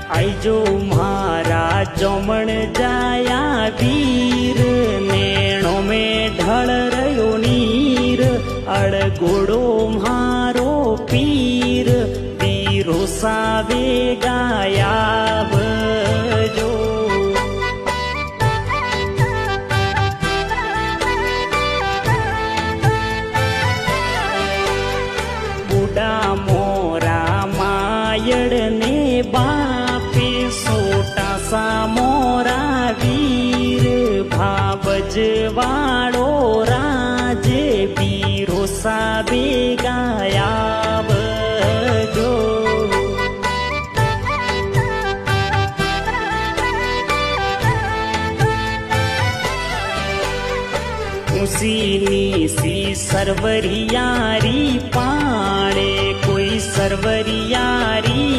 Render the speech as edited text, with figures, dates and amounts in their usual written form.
આઈજો મારા જમણ જાયા વીર નેણો મેં ઢળ રહ્યો નીર અડગોડો મારો પીર વીરો સાવે ગાયા બજો બુડા મોરા માયડ ને બાપે સોટા સા મોરા વીર ભાવજવાળો રાજે વીરો સાબે ગાયા બજો ઉસીની સી સરવરિયારી પાણે કોઈ સરવરિયારી